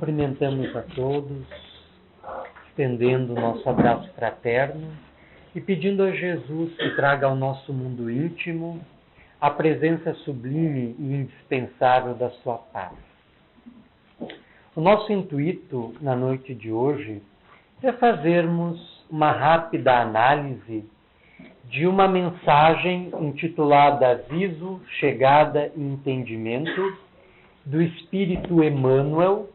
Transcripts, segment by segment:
Cumprimentamos a todos, estendendo o nosso abraço fraterno e pedindo a Jesus que traga ao nosso mundo íntimo a presença sublime e indispensável da sua paz. O nosso intuito na noite de hoje é fazermos uma rápida análise de uma mensagem intitulada Aviso, Chegada e Entendimento, do Espírito Emmanuel,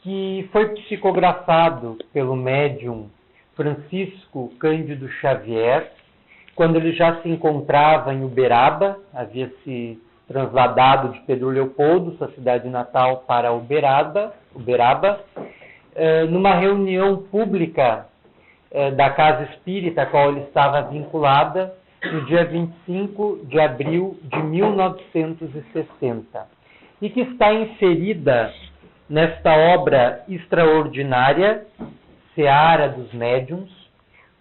que foi psicografado pelo médium Francisco Cândido Xavier, quando ele já se encontrava em Uberaba, havia se trasladado de Pedro Leopoldo, sua cidade natal, para Uberaba, numa reunião pública da Casa Espírita, a qual ele estava vinculada, no dia 25 de abril de 1960, e que está inserida nesta obra extraordinária, Seara dos Médiuns,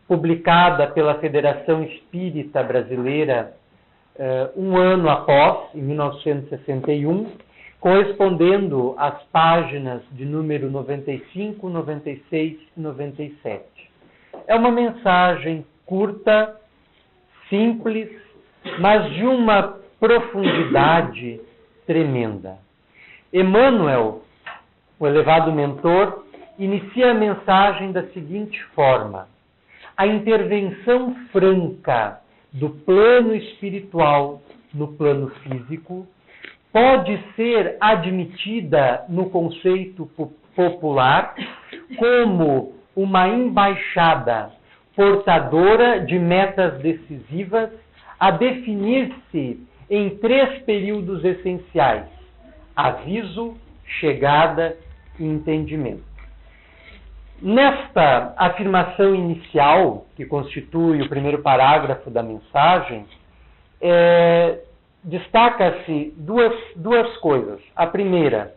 publicada pela Federação Espírita Brasileira um ano após, em 1961, correspondendo às páginas de número 95, 96 e 97. É uma mensagem curta, simples, mas de uma profundidade tremenda. Emmanuel, o elevado mentor, inicia a mensagem da seguinte forma: a intervenção franca do plano espiritual no plano físico pode ser admitida no conceito popular como uma embaixada portadora de metas decisivas a definir-se em 3 períodos essenciais: aviso, chegada e entendimento. Nesta afirmação inicial, que constitui o primeiro parágrafo da mensagem, destaca-se duas coisas. A primeira,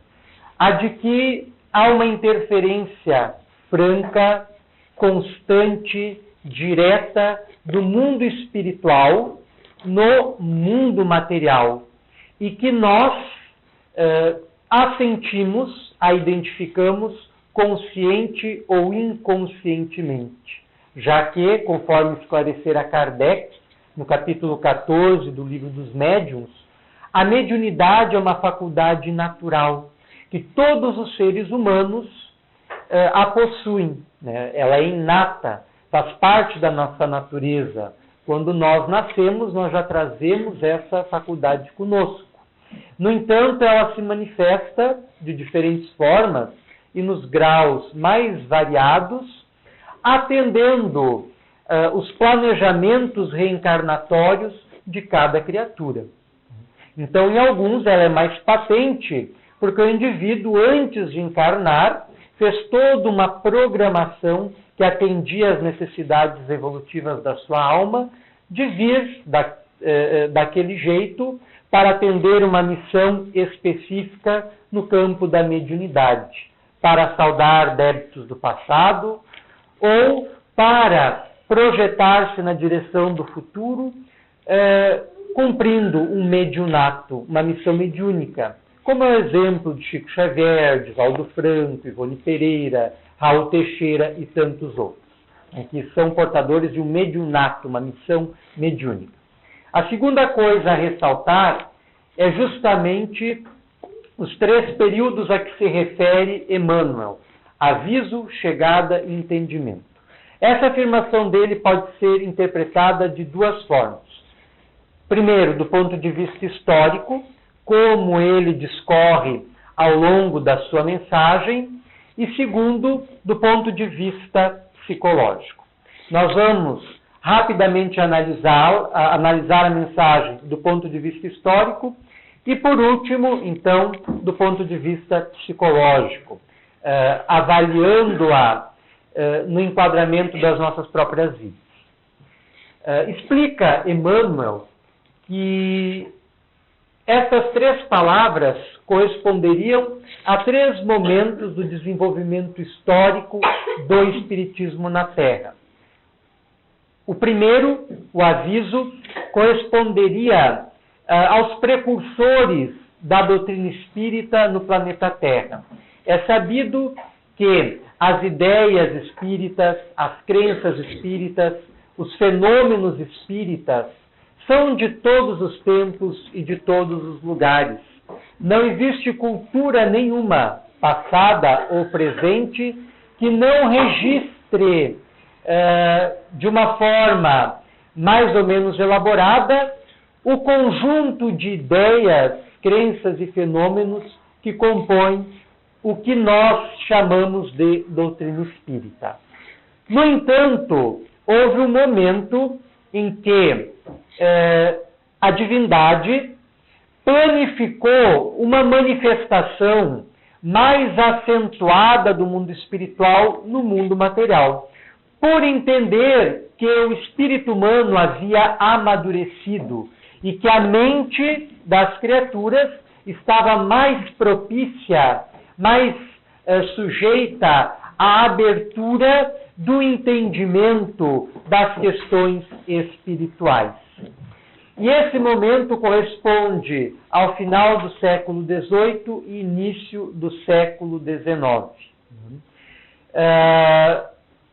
a de que há uma interferência franca, constante, direta do mundo espiritual no mundo material e que nós a sentimos, a identificamos consciente ou inconscientemente, já que, conforme esclarecera Kardec, no capítulo 14 do Livro dos Médiuns, a mediunidade é uma faculdade natural, que todos os seres humanos a possuem, né? Ela é inata, faz parte da nossa natureza. Quando nós nascemos, nós já trazemos essa faculdade conosco. No entanto, ela se manifesta de diferentes formas e nos graus mais variados, atendendo os planejamentos reencarnatórios de cada criatura. Então, em alguns, ela é mais patente, porque o indivíduo, antes de encarnar, fez toda uma programação que atendia às necessidades evolutivas da sua alma, de vir daquele jeito para atender uma missão específica no campo da mediunidade, para saldar débitos do passado ou para projetar-se na direção do futuro, cumprindo um mediunato, uma missão mediúnica, como é o exemplo de Chico Xavier, de Valdo Franco, Ivone Pereira, Raul Teixeira e tantos outros, que são portadores de um mediunato, uma missão mediúnica. A segunda coisa a ressaltar é justamente os 3 períodos a que se refere Emmanuel: aviso, chegada e entendimento. Essa afirmação dele pode ser interpretada de 2 formas. Primeiro, do ponto de vista histórico, como ele discorre ao longo da sua mensagem, e segundo, do ponto de vista psicológico. Nós vamos rapidamente analisar a mensagem do ponto de vista histórico e, por último, então, do ponto de vista psicológico, avaliando-a no enquadramento das nossas próprias vidas. Explica Emmanuel que essas 3 palavras corresponderiam a 3 momentos do desenvolvimento histórico do Espiritismo na Terra. O primeiro, o aviso, corresponderia aos precursores da doutrina espírita no planeta Terra. É sabido que as ideias espíritas, as crenças espíritas, os fenômenos espíritas são de todos os tempos e de todos os lugares. Não existe cultura nenhuma, passada ou presente, que não registre de uma forma mais ou menos elaborada o conjunto de ideias, crenças e fenômenos que compõem o que nós chamamos de doutrina espírita. No entanto, houve um momento em que a divindade planificou uma manifestação mais acentuada do mundo espiritual no mundo material, por entender que o espírito humano havia amadurecido e que a mente das criaturas estava mais propícia, mais sujeita à abertura do entendimento das questões espirituais. E esse momento corresponde ao final do século XVIII e início do século XIX.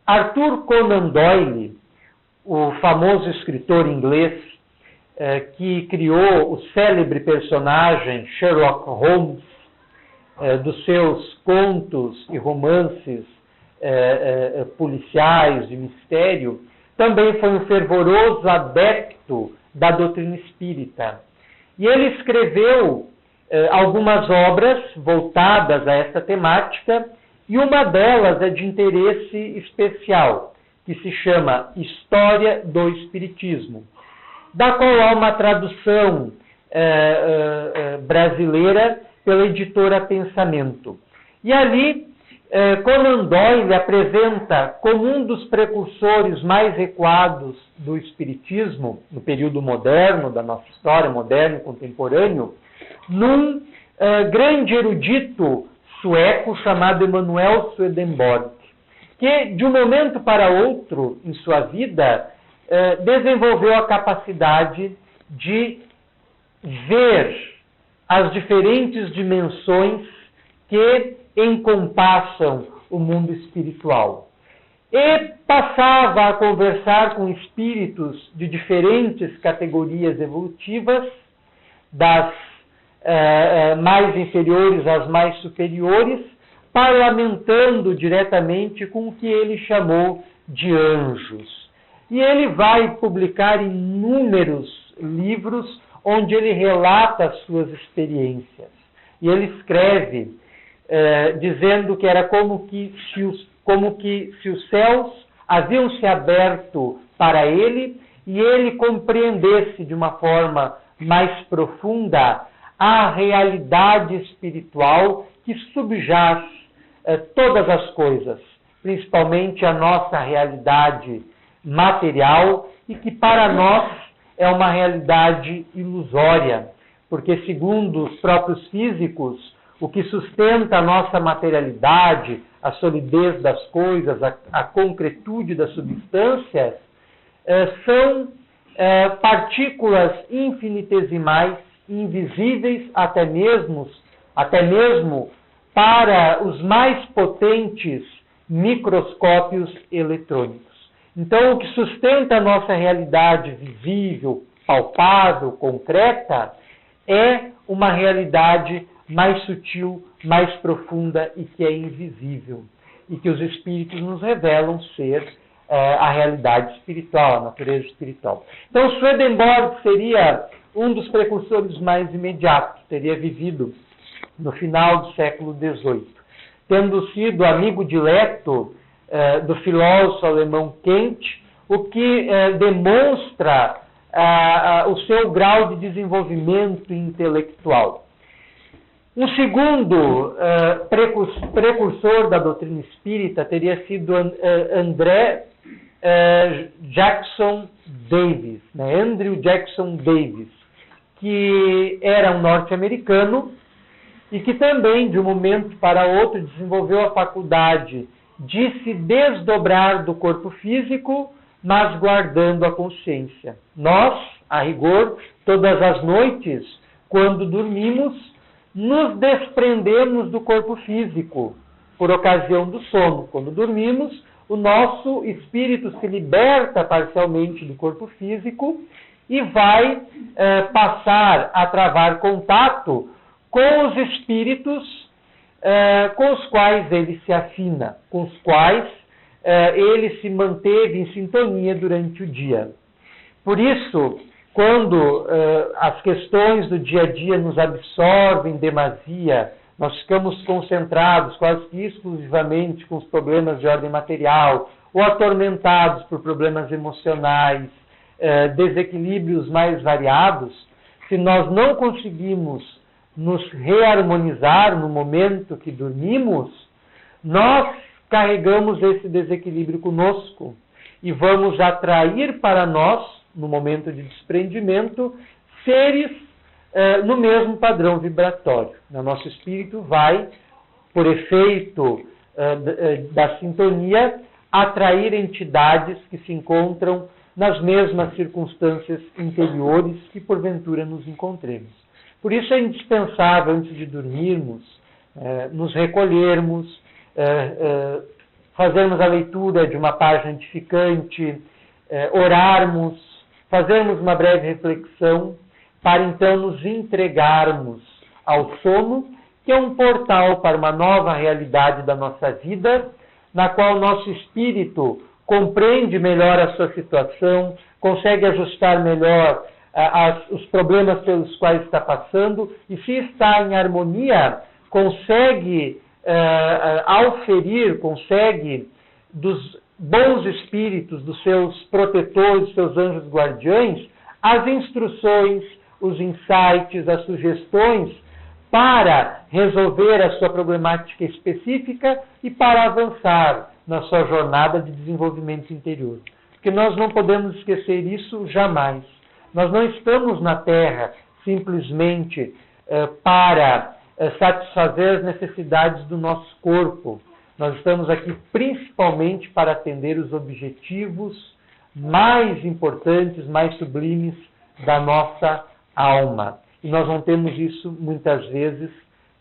Arthur Conan Doyle, o famoso escritor inglês que criou o célebre personagem Sherlock Holmes, dos seus contos e romances policiais de mistério, também foi um fervoroso adepto da doutrina espírita. E ele escreveu algumas obras voltadas a essa temática, e uma delas é de interesse especial, que se chama História do Espiritismo, da qual há uma tradução brasileira pela editora Pensamento. E ali, Conan Doyle apresenta como um dos precursores mais recuados do Espiritismo, no período moderno, da nossa história, moderno e contemporâneo, num grande erudito sueco chamado Emanuel Swedenborg, que de um momento para outro em sua vida desenvolveu a capacidade de ver as diferentes dimensões que encompassam o mundo espiritual. E passava a conversar com espíritos de diferentes categorias evolutivas, das mais inferiores às mais superiores, parlamentando diretamente com o que ele chamou de anjos. E ele vai publicar inúmeros livros onde ele relata as suas experiências. E ele escreve dizendo que era como que se os céus haviam se aberto para ele e ele compreendesse de uma forma mais profunda a realidade espiritual que subjaz todas as coisas, principalmente a nossa realidade material, e que para nós é uma realidade ilusória, porque segundo os próprios físicos, o que sustenta a nossa materialidade, a solidez das coisas, a concretude das substâncias, são partículas infinitesimais, invisíveis até mesmo para os mais potentes microscópios eletrônicos. Então, o que sustenta a nossa realidade visível, palpável, concreta, é uma realidade mais sutil, mais profunda e que é invisível. E que os espíritos nos revelam ser a realidade espiritual, a natureza espiritual. Então, Swedenborg seria um dos precursores mais imediatos, teria vivido no final do século XVIII, tendo sido amigo dileto do filósofo alemão Kant, o que demonstra o seu grau de desenvolvimento intelectual. Um segundo precursor da doutrina espírita teria sido Andrew Jackson Davis, Andrew Jackson Davis, que era um norte-americano e que também, de um momento para outro, desenvolveu a faculdade de se desdobrar do corpo físico, mas guardando a consciência. Nós, a rigor, todas as noites, quando dormimos, nos desprendemos do corpo físico por ocasião do sono. Quando dormimos, o nosso espírito se liberta parcialmente do corpo físico e vai passar a travar contato com os espíritos com os quais ele se afina, com os quais ele se manteve em sintonia durante o dia. Por isso, quando as questões do dia a dia nos absorvem demasia, nós ficamos concentrados quase que exclusivamente com os problemas de ordem material, ou atormentados por problemas emocionais, desequilíbrios mais variados, se nós não conseguimos nos reharmonizar no momento que dormimos, nós carregamos esse desequilíbrio conosco e vamos atrair para nós, no momento de desprendimento, seres no mesmo padrão vibratório. O nosso espírito vai, por efeito da sintonia, atrair entidades que se encontram nas mesmas circunstâncias interiores que porventura nos encontremos. Por isso é indispensável, antes de dormirmos, nos recolhermos, fazermos a leitura de uma página edificante, orarmos, fazermos uma breve reflexão, para então nos entregarmos ao sono, que é um portal para uma nova realidade da nossa vida, na qual o nosso espírito compreende melhor a sua situação, consegue ajustar melhor os problemas pelos quais está passando, e se está em harmonia, consegue auferir, consegue dos bons espíritos, dos seus protetores, dos seus anjos guardiães, as instruções, os insights, as sugestões para resolver a sua problemática específica e para avançar na sua jornada de desenvolvimento interior. Porque nós não podemos esquecer isso jamais. Nós não estamos na Terra simplesmente para satisfazer as necessidades do nosso corpo. Nós estamos aqui principalmente para atender os objetivos mais importantes, mais sublimes da nossa alma. E nós não temos isso muitas vezes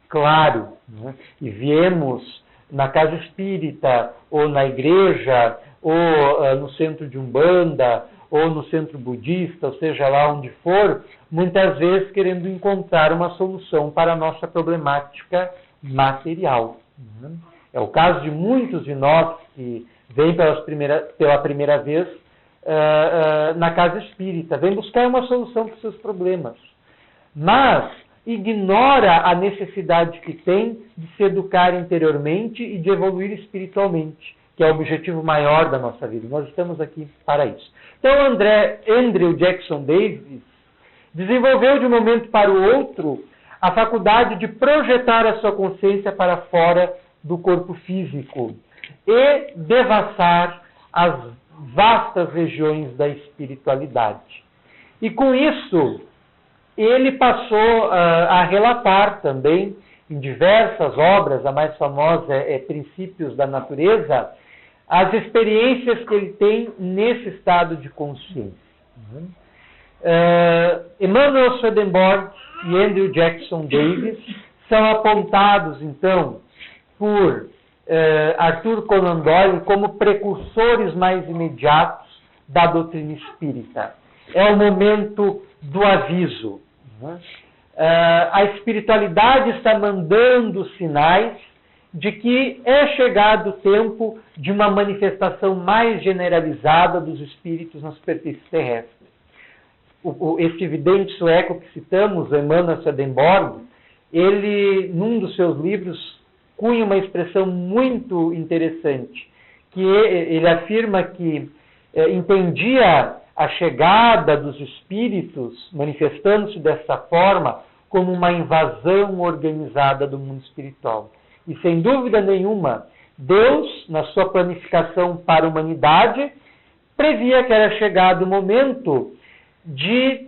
claro, né? E viemos na casa espírita, ou na igreja, ou no centro de Umbanda, ou no centro budista, ou seja lá onde for, muitas vezes querendo encontrar uma solução para a nossa problemática material. Né? É o caso de muitos de nós que vêm pela primeira vez na casa espírita, vem buscar uma solução para os seus problemas, mas ignora a necessidade que tem de se educar interiormente e de evoluir espiritualmente, que é o objetivo maior da nossa vida. Nós estamos aqui para isso. Então, Andrew Jackson Davis desenvolveu de um momento para o outro a faculdade de projetar a sua consciência para fora do corpo físico e devassar as vastas regiões da espiritualidade. E com isso, ele passou a relatar também, em diversas obras, a mais famosa é Princípios da Natureza, as experiências que ele tem nesse estado de consciência. Emanuel Swedenborg e Andrew Jackson Davis são apontados, então, por Arthur Conan Doyle como precursores mais imediatos da doutrina espírita. É o momento do aviso. A espiritualidade está mandando sinais de que é chegado o tempo de uma manifestação mais generalizada dos espíritos na superfície terrestre. Esse vidente sueco que citamos, Emanuel Swedenborg, ele, num dos seus livros, cunha uma expressão muito interessante, que ele afirma que entendia a chegada dos espíritos, manifestando-se dessa forma, como uma invasão organizada do mundo espiritual. E, sem dúvida nenhuma, Deus, na sua planificação para a humanidade, previa que era chegado o momento de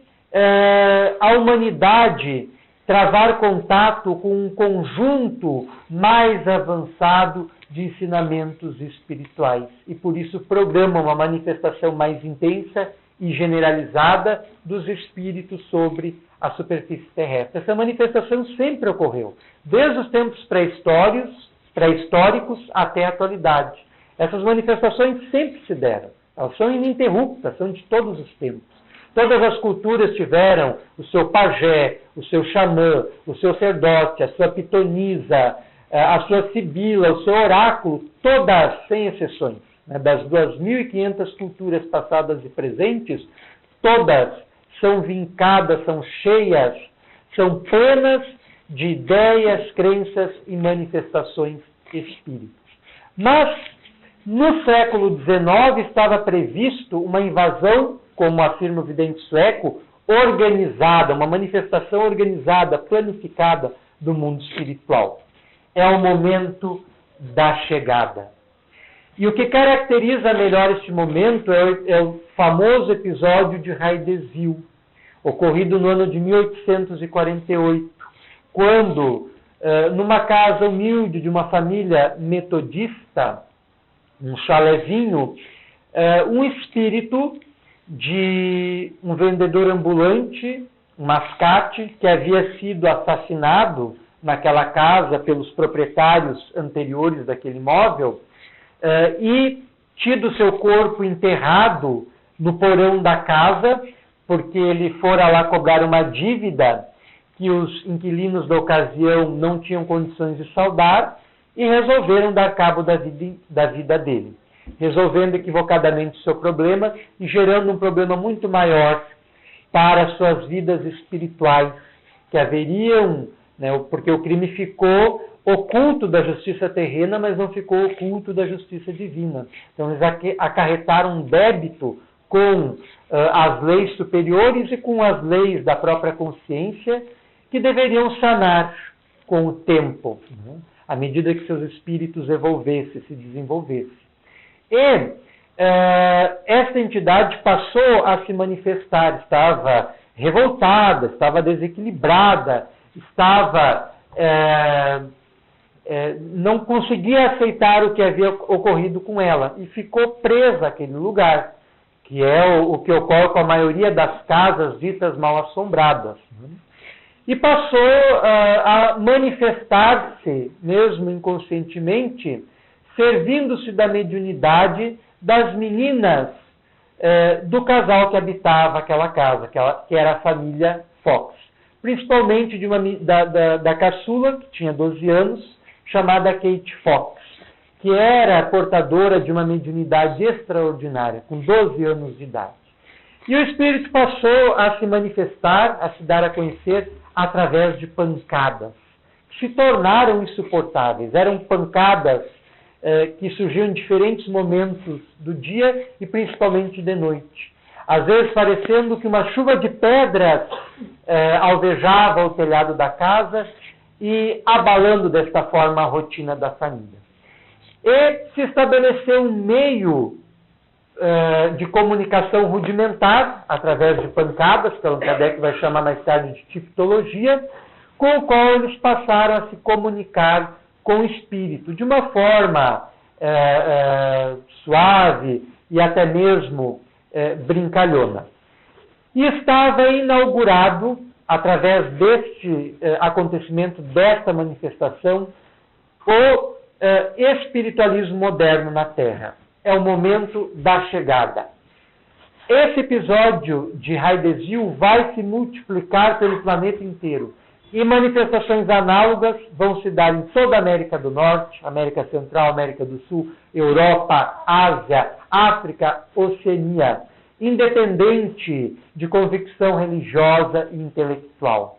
a humanidade travar contato com um conjunto mais avançado de ensinamentos espirituais. E por isso programa uma manifestação mais intensa e generalizada dos espíritos sobre a superfície terrestre. Essa manifestação sempre ocorreu, desde os tempos pré-históricos até a atualidade. Essas manifestações sempre se deram. Elas são ininterruptas, são de todos os tempos. Todas as culturas tiveram o seu pajé, o seu xamã, o seu sacerdote, a sua pitonisa, a sua sibila, o seu oráculo, todas, sem exceções. Das 2.500 culturas passadas e presentes, todas são vincadas, são cheias, são plenas de ideias, crenças e manifestações espíritas. Mas, no século XIX, estava previsto uma invasão, como afirma o vidente sueco, organizada, uma manifestação organizada, planificada do mundo espiritual. É o momento da chegada. E o que caracteriza melhor este momento é o famoso episódio de Haidezil, ocorrido no ano de 1848, quando, numa casa humilde de uma família metodista, um chalezinho, um espírito de um vendedor ambulante, um mascate, que havia sido assassinado naquela casa pelos proprietários anteriores daquele imóvel, e tido seu corpo enterrado no porão da casa, porque ele fora lá cobrar uma dívida que os inquilinos da ocasião não tinham condições de saldar, e resolveram dar cabo da vida dele, resolvendo equivocadamente o seu problema e gerando um problema muito maior para as suas vidas espirituais, que haveriam, porque o crime ficou oculto da justiça terrena, mas não ficou oculto da justiça divina. Então eles acarretaram um débito com as leis superiores e com as leis da própria consciência, que deveriam sanar com o tempo, à medida que seus espíritos evolvessem, se desenvolvessem. E esta entidade passou a se manifestar, estava revoltada, estava desequilibrada, estava não conseguia aceitar o que havia ocorrido com ela e ficou presa àquele lugar, que é o que ocorre com a maioria das casas ditas mal assombradas. E passou a manifestar-se, mesmo inconscientemente, servindo-se da mediunidade das meninas do casal que habitava aquela casa, que era a família Fox. Principalmente da caçula, que tinha 12 anos, chamada Kate Fox, que era portadora de uma mediunidade extraordinária, com 12 anos de idade. E o espírito passou a se manifestar, a se dar a conhecer através de pancadas, que se tornaram insuportáveis. Eram pancadas que surgiam em diferentes momentos do dia e principalmente de noite. Às vezes parecendo que uma chuva de pedras alvejava o telhado da casa e abalando desta forma a rotina da família. E se estabeleceu um meio de comunicação rudimentar, através de pancadas, que Allan Kardec vai chamar mais tarde de tipologia, com o qual eles passaram a se comunicar com o espírito, de uma forma suave e até mesmo brincalhona. E estava inaugurado, através deste acontecimento, desta manifestação, o espiritualismo moderno na Terra. É o momento da chegada. Esse episódio de Haidezil vai se multiplicar pelo planeta inteiro. E manifestações análogas vão se dar em toda a América do Norte, América Central, América do Sul, Europa, Ásia, África, Oceania, independente de convicção religiosa e intelectual.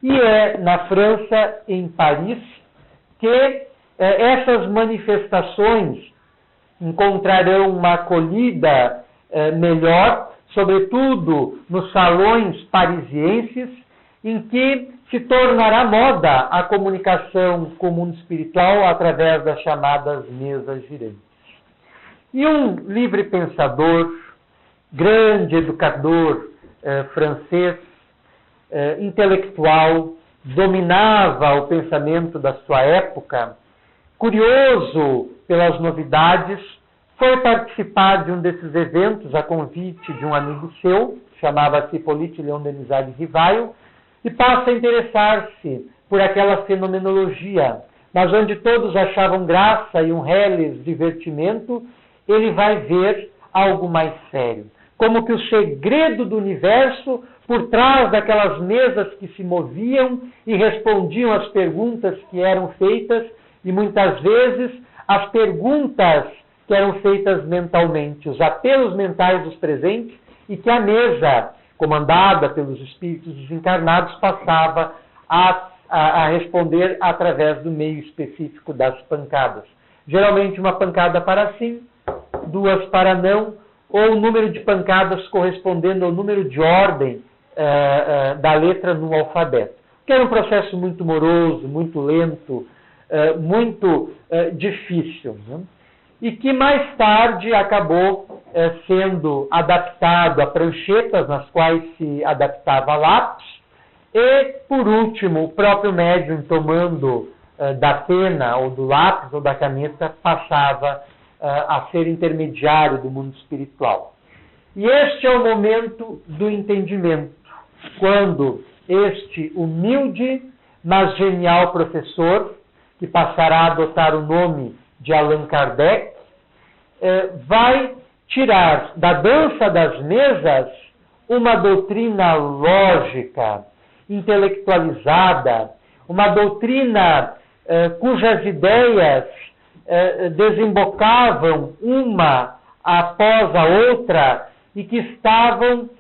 E é na França, em Paris, que essas manifestações encontrarão uma acolhida melhor, sobretudo nos salões parisienses, em que se tornará moda a comunicação com o mundo espiritual através das chamadas mesas girantes. E um livre pensador, grande educador francês, intelectual, dominava o pensamento da sua época, curioso pelas novidades, foi participar de um desses eventos a convite de um amigo seu, chamava-se Hippolyte Léon Denis de Rivail, e passa a interessar-se por aquela fenomenologia, mas onde todos achavam graça e um reles divertimento, ele vai ver algo mais sério. Como que o segredo do universo, por trás daquelas mesas que se moviam e respondiam às perguntas que eram feitas, e muitas vezes as perguntas que eram feitas mentalmente, os apelos mentais dos presentes, e que a mesa, comandada pelos espíritos desencarnados, passava a responder através do meio específico das pancadas. Geralmente uma pancada para sim, duas para não, ou o número de pancadas correspondendo ao número de ordem da letra no alfabeto. Que era um processo muito moroso, muito lento, muito difícil, né? E que mais tarde acabou sendo adaptado a pranchetas nas quais se adaptava lápis, e, por último, o próprio médium, tomando da pena ou do lápis ou da caneta, passava a ser intermediário do mundo espiritual. E este é o momento do entendimento, quando este humilde, mas genial professor, que passará a adotar o nome de Allan Kardec, vai tirar da dança das mesas uma doutrina lógica, intelectualizada, uma doutrina cujas ideias desembocavam uma após a outra e que estavam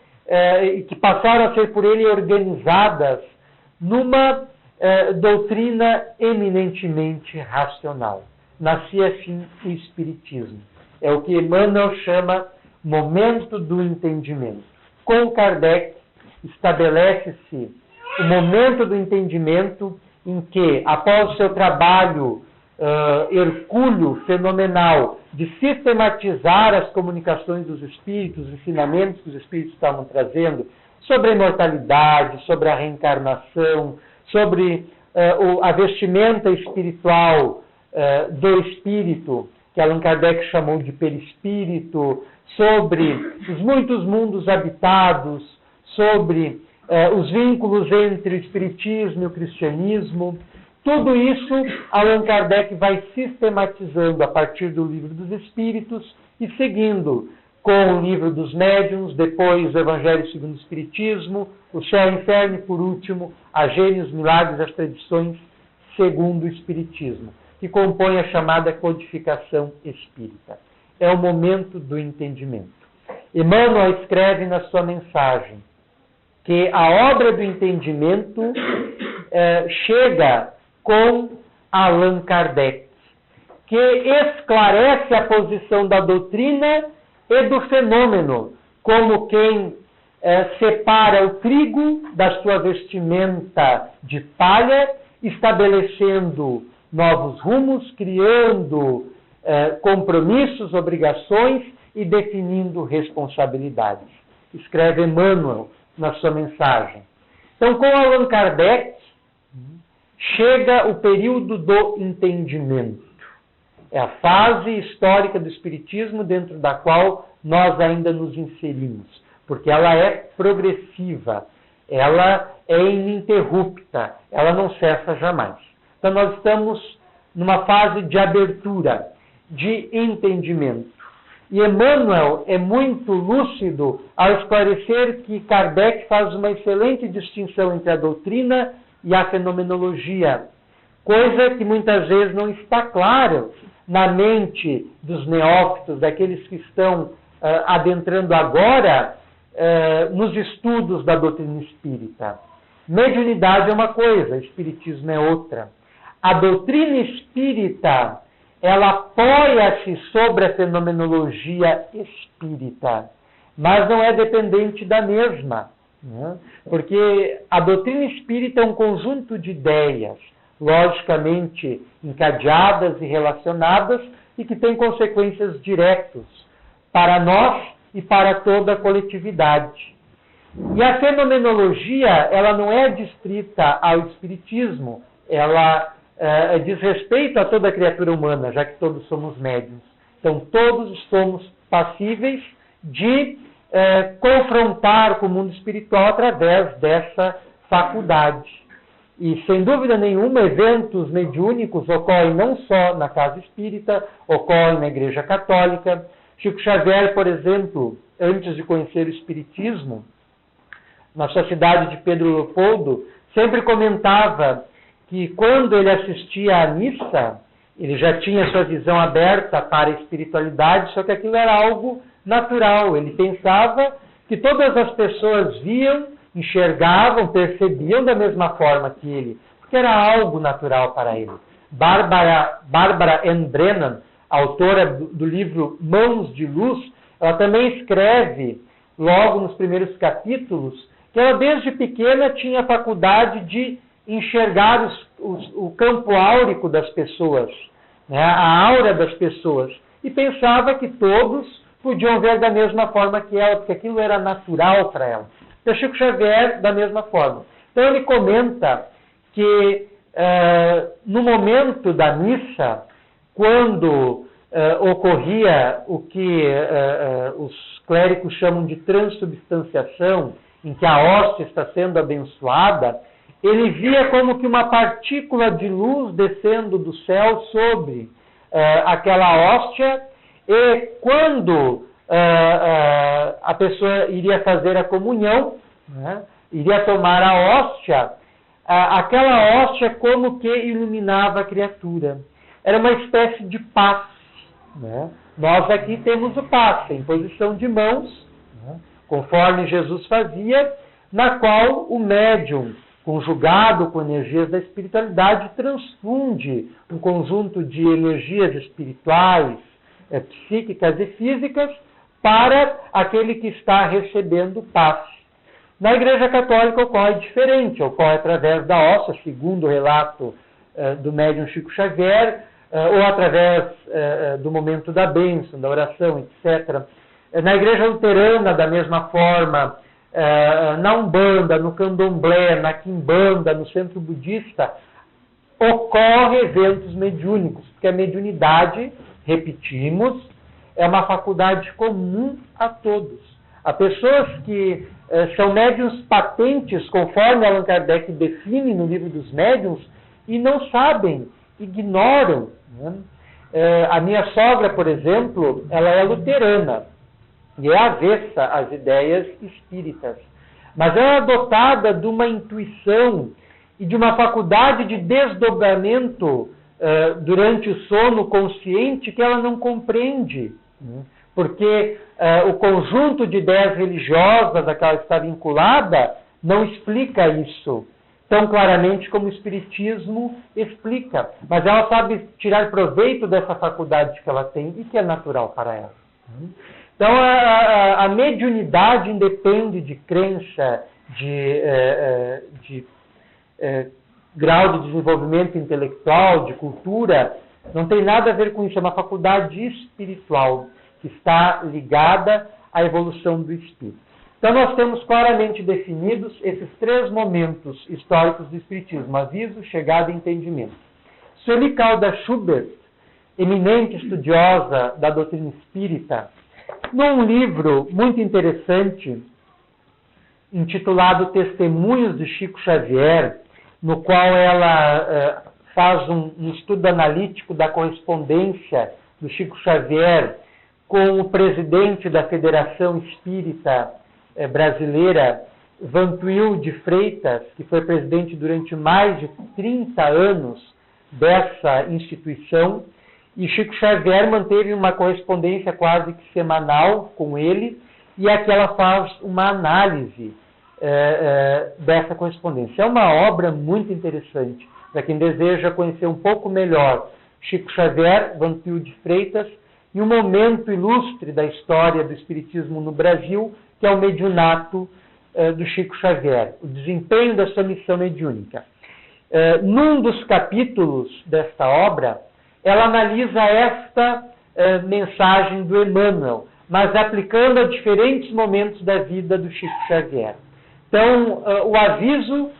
e que passaram a ser por ele organizadas numa doutrina eminentemente racional. Nascia assim o Espiritismo. É o que Emmanuel chama momento do entendimento. Com Kardec estabelece-se o momento do entendimento em que, após o seu trabalho hercúleo, fenomenal, de sistematizar as comunicações dos espíritos, os ensinamentos que os espíritos estavam trazendo sobre a imortalidade, sobre a reencarnação, sobre a vestimenta espiritual do espírito, que Allan Kardec chamou de perispírito, sobre os muitos mundos habitados, sobre os vínculos entre o espiritismo e o cristianismo. Tudo isso Allan Kardec vai sistematizando a partir do Livro dos Espíritos e seguindo com o Livro dos Médiuns, depois o Evangelho segundo o Espiritismo, o Céu e o Inferno e, por último, a Gênios, Milagres e as Tradições segundo o Espiritismo, que compõe a chamada codificação espírita. É o momento do entendimento. Emmanuel escreve na sua mensagem que a obra do entendimento chega com Allan Kardec, que esclarece a posição da doutrina e do fenômeno, como quem separa o trigo da sua vestimenta de palha, estabelecendo novos rumos, criando compromissos, obrigações e definindo responsabilidades. Escreve Emmanuel na sua mensagem. Então, com Allan Kardec, chega o período do entendimento. É a fase histórica do Espiritismo dentro da qual nós ainda nos inserimos, porque ela é progressiva, ela é ininterrupta, ela não cessa jamais. Então nós estamos numa fase de abertura, de entendimento. E Emmanuel é muito lúcido ao esclarecer que Kardec faz uma excelente distinção entre a doutrina e a fenomenologia, coisa que muitas vezes não está clara na mente dos neófitos, daqueles que estão adentrando agora nos estudos da doutrina espírita. Mediunidade é uma coisa, espiritismo é outra. A doutrina espírita, ela apoia-se sobre a fenomenologia espírita, mas não é dependente da mesma, né? Porque a doutrina espírita é um conjunto de ideias, logicamente encadeadas e relacionadas, e que tem consequências diretas para nós e para toda a coletividade. E a fenomenologia, ela não é distrita ao espiritismo, ela diz respeito a toda a criatura humana, já que todos somos médiuns. Então, todos somos passíveis de confrontar com o mundo espiritual através dessa faculdade. E, sem dúvida nenhuma, eventos mediúnicos ocorrem não só na casa espírita, ocorrem na Igreja Católica. Chico Xavier, por exemplo, antes de conhecer o Espiritismo, na sua cidade de Pedro Leopoldo, sempre comentava que quando ele assistia à missa, ele já tinha sua visão aberta para a espiritualidade, só que aquilo era algo natural. Ele pensava que todas as pessoas viam, enxergavam, percebiam da mesma forma que ele, porque era algo natural para ele. Barbara Ann Brennan, autora do livro Mãos de Luz, ela também escreve, logo nos primeiros capítulos, que ela desde pequena tinha a faculdade de enxergar o campo áurico das pessoas, né, a aura das pessoas, e pensava que todos podiam ver da mesma forma que ela, porque aquilo era natural para ela. Então, Chico Xavier, da mesma forma. Então, ele comenta que no momento da missa, quando ocorria o que os clérigos chamam de transubstanciação, em que a hóstia está sendo abençoada, ele via como que uma partícula de luz descendo do céu sobre aquela hóstia, e quando a pessoa iria fazer a comunhão, né, iria tomar a hóstia, aquela hóstia como que iluminava a criatura. Era uma espécie de passe. Né? Nós aqui temos o passe, em posição de mãos, né, conforme Jesus fazia, na qual o médium, conjugado com energias da espiritualidade, transfunde um conjunto de energias espirituais, psíquicas e físicas para aquele que está recebendo o passe. Na Igreja Católica ocorre diferente, ocorre através da hóstia, segundo o relato do médium Chico Xavier, ou através do momento da bênção, da oração, etc. Na Igreja Luterana, da mesma forma, na Umbanda, no Candomblé, na Quimbanda, no Centro Budista, ocorrem eventos mediúnicos, porque a mediunidade, repetimos, é uma faculdade comum a todos. Há pessoas que são médiuns patentes, conforme Allan Kardec define no livro dos médiuns, e não sabem, ignoram. Né? A minha sogra, por exemplo, ela é luterana e é avessa às ideias espíritas. Mas ela é dotada de uma intuição e de uma faculdade de desdobramento durante o sono consciente que ela não compreende. Né? Porque o conjunto de ideias religiosas a que ela está vinculada não explica isso tão claramente como o Espiritismo explica. Mas ela sabe tirar proveito dessa faculdade que ela tem e que é natural para ela. Então, a mediunidade independe de crença, de grau de desenvolvimento intelectual, de cultura. Não tem nada a ver com isso. É uma faculdade espiritual que está ligada à evolução do espírito. Então, nós temos claramente definidos esses três momentos históricos do espiritismo: aviso, chegada e entendimento. Sueli Caldas Schubert, eminente estudiosa da doutrina espírita, num livro muito interessante, intitulado Testemunhos de Chico Xavier, no qual ela faz um estudo analítico da correspondência do Chico Xavier com o presidente da Federação Espírita Brasileira, Vantuil de Freitas, que foi presidente durante mais de 30 anos dessa instituição, e Chico Xavier manteve uma correspondência quase que semanal com ele, e aqui ela faz uma análise dessa correspondência. É uma obra muito interessante para quem deseja conhecer um pouco melhor Chico Xavier, Vantuil de Freitas, e um momento ilustre da história do espiritismo no Brasil, que é o mediunato do Chico Xavier, o desempenho da sua missão mediúnica. Num dos capítulos desta obra, ela analisa esta mensagem do Emmanuel, mas aplicando a diferentes momentos da vida do Chico Xavier. Então, o aviso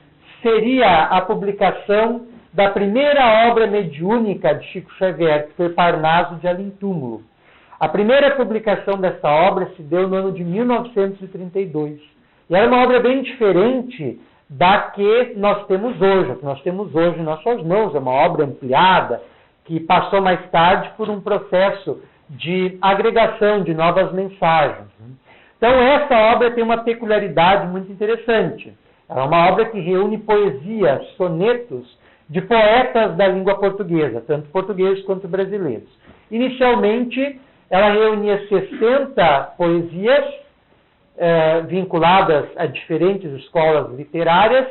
seria a publicação da primeira obra mediúnica de Chico Xavier, que foi Parnaso de Além-Túmulo. A primeira publicação dessa obra se deu no ano de 1932. E era uma obra bem diferente da que nós temos hoje. A que nós temos hoje em nossas mãos é uma obra ampliada, que passou mais tarde por um processo de agregação de novas mensagens. Então, essa obra tem uma peculiaridade muito interessante. É uma obra que reúne poesia, sonetos de poetas da língua portuguesa, tanto portugueses quanto brasileiros. Inicialmente, ela reunia 60 poesias vinculadas a diferentes escolas literárias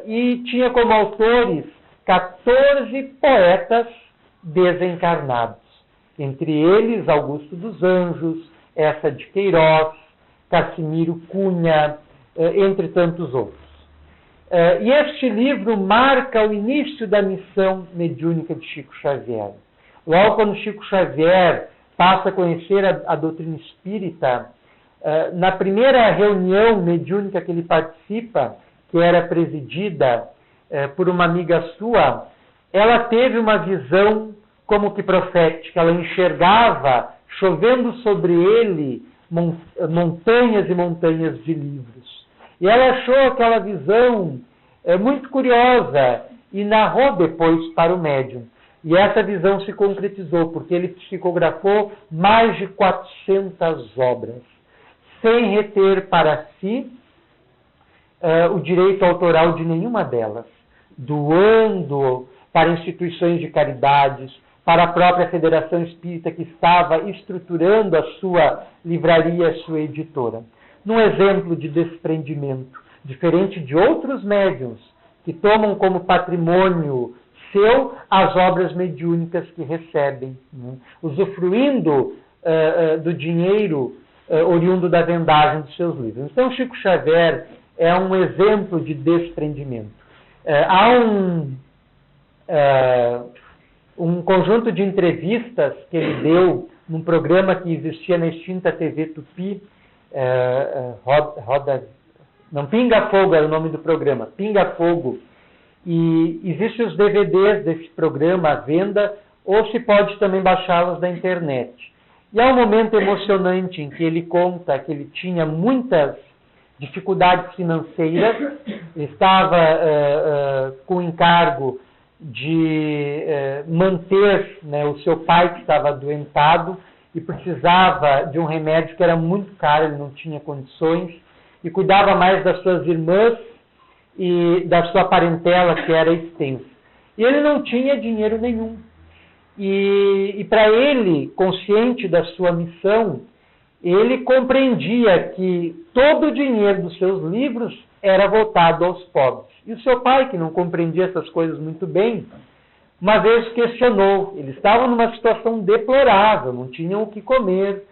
e tinha como autores 14 poetas desencarnados. Entre eles, Augusto dos Anjos, Eça de Queiroz, Cassimiro Cunha, entre tantos outros. E este livro marca o início da missão mediúnica de Chico Xavier. Logo quando Chico Xavier passa a conhecer a doutrina espírita, na primeira reunião mediúnica que ele participa, que era presidida por uma amiga sua, ela teve uma visão como que profética. Ela enxergava, chovendo sobre ele, montanhas e montanhas de livros. E ela achou aquela visão muito curiosa e narrou depois para o médium. E essa visão se concretizou, porque ele psicografou mais de 400 obras, sem reter para si o direito autoral de nenhuma delas, doando para instituições de caridades, para a própria Federação Espírita que estava estruturando a sua livraria, a sua editora. Num exemplo de desprendimento, diferente de outros médiuns que tomam como patrimônio seu as obras mediúnicas que recebem, usufruindo do dinheiro oriundo da vendagem dos seus livros. Então, Chico Xavier é um exemplo de desprendimento. Há um conjunto de entrevistas que ele deu num programa que existia na extinta TV Tupi, Pinga Fogo era o nome do programa, Pinga Fogo, e existem os DVDs desse programa à venda, ou se pode também baixá-los da internet. E há um momento emocionante em que ele conta que ele tinha muitas dificuldades financeiras, ele estava com o encargo de manter o seu pai, que estava adoentado, e precisava de um remédio que era muito caro, ele não tinha condições, e cuidava mais das suas irmãs e da sua parentela, que era extensa. E ele não tinha dinheiro nenhum. E para ele, consciente da sua missão, ele compreendia que todo o dinheiro dos seus livros era voltado aos pobres. E o seu pai, que não compreendia essas coisas muito bem, uma vez questionou. Ele estava numa situação deplorável, não tinham o que comer.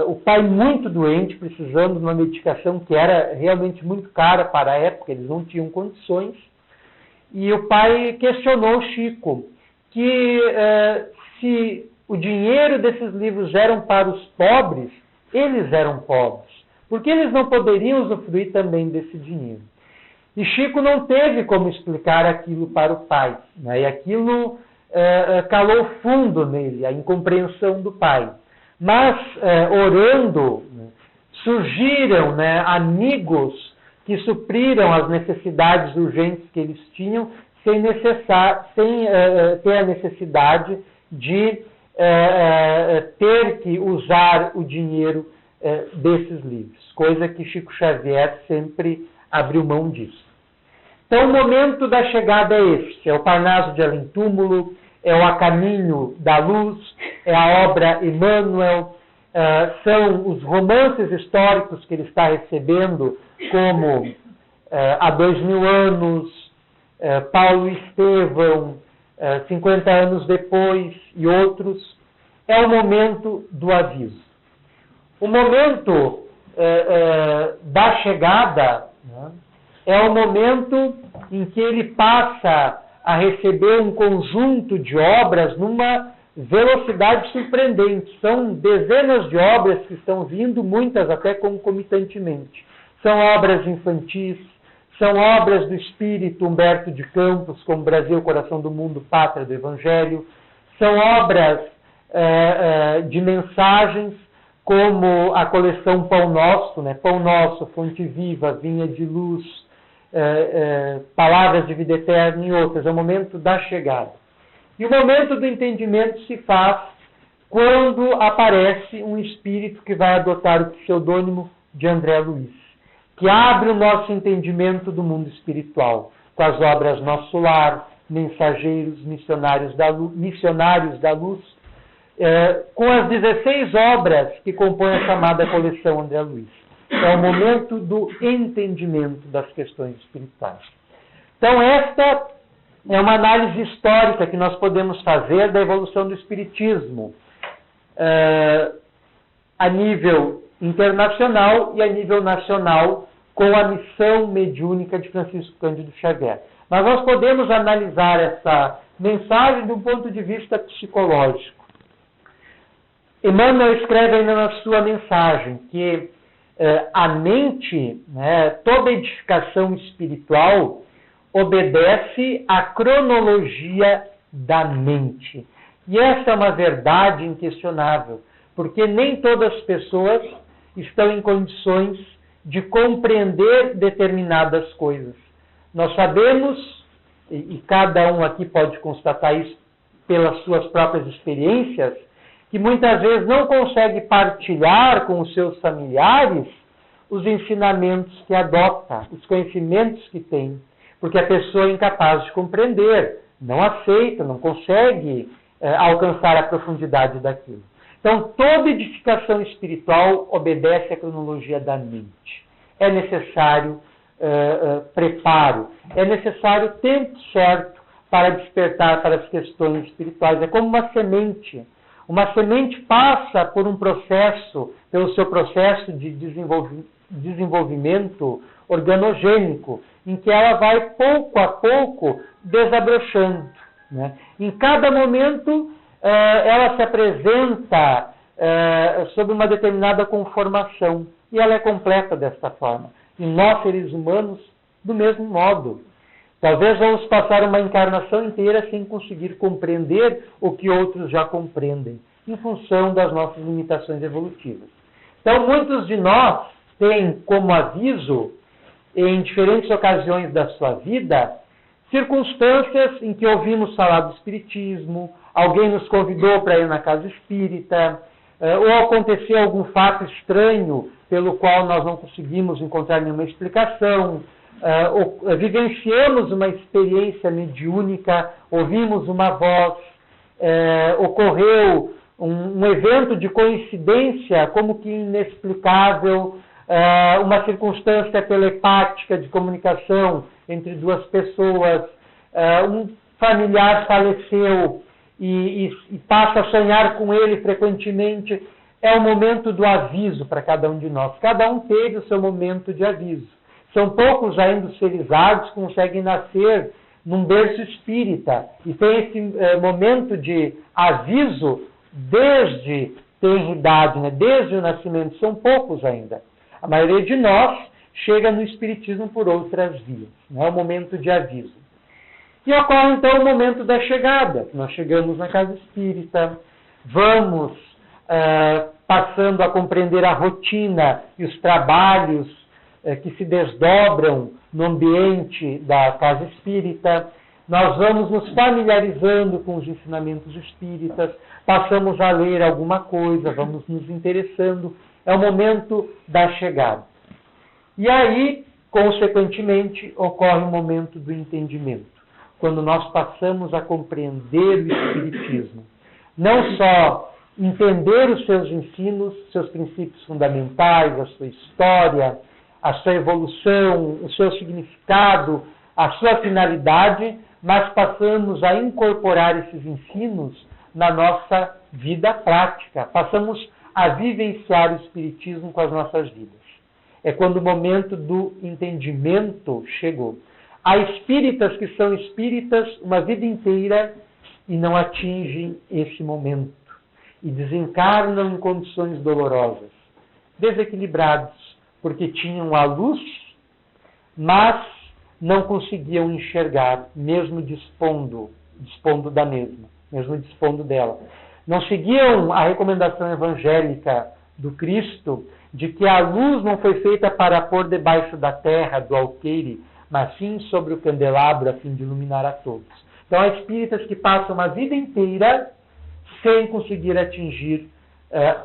O pai muito doente, precisando de uma medicação que era realmente muito cara para a época, eles não tinham condições. E o pai questionou Chico que se o dinheiro desses livros eram para os pobres, eles eram pobres. Por que eles não poderiam usufruir também desse dinheiro? E Chico não teve como explicar aquilo para o pai, né? E aquilo calou fundo nele, a incompreensão do pai. Mas, orando, surgiram amigos que supriram as necessidades urgentes que eles tinham, sem ter a necessidade de ter que usar o dinheiro desses livros, coisa que Chico Xavier sempre abriu mão disso. Então, o momento da chegada é este: é o Parnaso de Além Túmulo, é o A Caminho da Luz, é a obra Emmanuel, são os romances históricos que ele está recebendo, como Há 2000 anos, Paulo e Estevão, 50 anos depois e outros. É o momento do aviso. O momento da chegada, né, é o momento em que ele passa a receber um conjunto de obras numa velocidade surpreendente. São dezenas de obras que estão vindo, muitas até concomitantemente. São obras infantis, são obras do espírito Humberto de Campos, como Brasil, Coração do Mundo, Pátria do Evangelho. São obras de mensagens, como a coleção Pão Nosso, né? Pão Nosso, Fonte Viva, Vinha de Luz, Palavras de Vida Eterna e outras. É o momento da chegada. E o momento do entendimento se faz quando aparece um espírito que vai adotar o pseudônimo de André Luiz, que abre o nosso entendimento do mundo espiritual, com as obras Nosso Lar, Mensageiros, Missionários da Luz, com as 16 obras que compõem a chamada coleção André Luiz. É o momento do entendimento das questões espirituais. Então, esta é uma análise histórica que nós podemos fazer da evolução do espiritismo, a nível internacional e a nível nacional, com a missão mediúnica de Francisco Cândido Xavier. Mas nós podemos analisar essa mensagem de um ponto de vista psicológico. Emmanuel escreve ainda na sua mensagem que a mente, né, toda edificação espiritual, obedece à cronologia da mente. E essa é uma verdade inquestionável, porque nem todas as pessoas estão em condições de compreender determinadas coisas. Nós sabemos, e cada um aqui pode constatar isso pelas suas próprias experiências, que muitas vezes não consegue partilhar com os seus familiares os ensinamentos que adota, os conhecimentos que tem, porque a pessoa é incapaz de compreender, não aceita, não consegue alcançar a profundidade daquilo. Então, toda edificação espiritual obedece à cronologia da mente. É necessário preparo, é necessário tempo certo para despertar para as questões espirituais. É como uma semente. Uma semente passa por um processo, pelo seu processo de desenvolvimento organogênico, em que ela vai pouco a pouco desabrochando, né? Em cada momento ela se apresenta sob uma determinada conformação e ela é completa desta forma. E nós, seres humanos, do mesmo modo. Talvez vamos passar uma encarnação inteira sem conseguir compreender o que outros já compreendem, em função das nossas limitações evolutivas. Então, muitos de nós têm como aviso, em diferentes ocasiões da sua vida, circunstâncias em que ouvimos falar do espiritismo, alguém nos convidou para ir na casa espírita, ou aconteceu algum fato estranho pelo qual nós não conseguimos encontrar nenhuma explicação, vivenciamos uma experiência mediúnica, ouvimos uma voz, ocorreu um evento de coincidência como que inexplicável, uma circunstância telepática de comunicação entre duas pessoas, um familiar faleceu e passa a sonhar com ele frequentemente. É o momento do aviso para cada um de nós. Cada um teve o seu momento de aviso. São poucos ainda os felizados que conseguem nascer num berço espírita e tem esse momento de aviso desde tenridade, né? Desde o nascimento. São poucos ainda. A maioria de nós chega no espiritismo por outras vias. Não é o momento de aviso. E ocorre então o momento da chegada. Nós chegamos na casa espírita, vamos passando a compreender a rotina e os trabalhos que se desdobram no ambiente da casa espírita. Nós vamos nos familiarizando com os ensinamentos espíritas, passamos a ler alguma coisa, vamos nos interessando. É o momento da chegada. E aí, consequentemente, ocorre o momento do entendimento, quando nós passamos a compreender o espiritismo. Não só entender os seus ensinos, seus princípios fundamentais, a sua história, a sua evolução, o seu significado, a sua finalidade, mas passamos a incorporar esses ensinos na nossa vida prática. Passamos a vivenciar o espiritismo com as nossas vidas. É quando o momento do entendimento chegou. Há espíritas que são espíritas uma vida inteira e não atingem esse momento. E desencarnam em condições dolorosas, desequilibrados, porque tinham a luz, mas não conseguiam enxergar, mesmo dispondo da mesma, mesmo dispondo dela. não seguiam a recomendação evangélica do Cristo de que a luz não foi feita para pôr debaixo da terra, do alqueire, mas sim sobre o candelabro, a fim de iluminar a todos. Então, há espíritas que passam a vida inteira sem conseguir atingir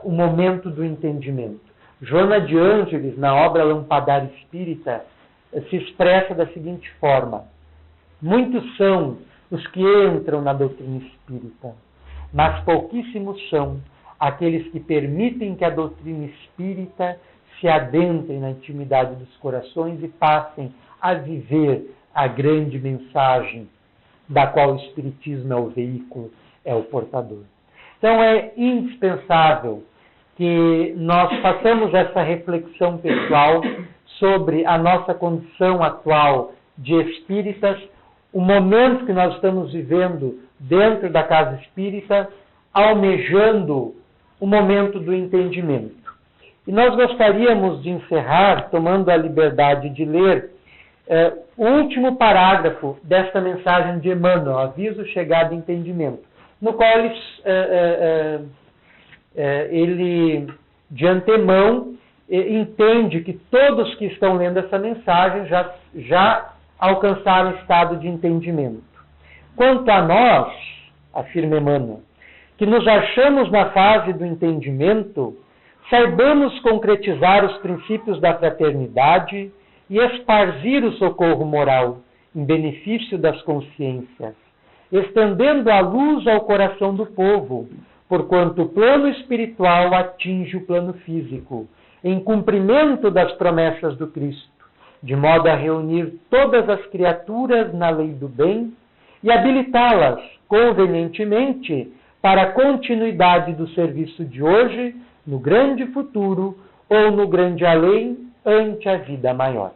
o momento do entendimento. Joana de Ângeles, na obra Lampadário Espírita, se expressa da seguinte forma: muitos são os que entram na doutrina espírita, mas pouquíssimos são aqueles que permitem que a doutrina espírita se adentre na intimidade dos corações e passem a viver a grande mensagem da qual o Espiritismo é o veículo, é o portador. Então é indispensável que nós façamos essa reflexão pessoal sobre a nossa condição atual de espíritas, o momento que nós estamos vivendo dentro da casa espírita, almejando o momento do entendimento. E nós gostaríamos de encerrar, tomando a liberdade de ler o último parágrafo desta mensagem de Emmanuel, Aviso Chegado Entendimento, no qual ele de antemão, entende que todos que estão lendo essa mensagem já alcançaram o estado de entendimento. Quanto a nós, afirma Emmanuel, que nos achamos na fase do entendimento, saibamos concretizar os princípios da fraternidade e esparzir o socorro moral em benefício das consciências, estendendo a luz ao coração do povo, porquanto o plano espiritual atinge o plano físico, em cumprimento das promessas do Cristo, de modo a reunir todas as criaturas na lei do bem e habilitá-las convenientemente para a continuidade do serviço de hoje, no grande futuro ou no grande além, ante a vida maior.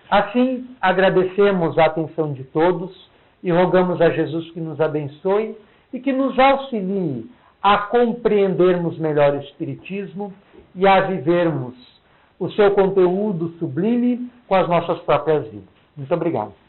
Assim, agradecemos a atenção de todos e rogamos a Jesus que nos abençoe e que nos auxilie a compreendermos melhor o Espiritismo e a vivermos o seu conteúdo sublime com as nossas próprias vidas. Muito obrigado.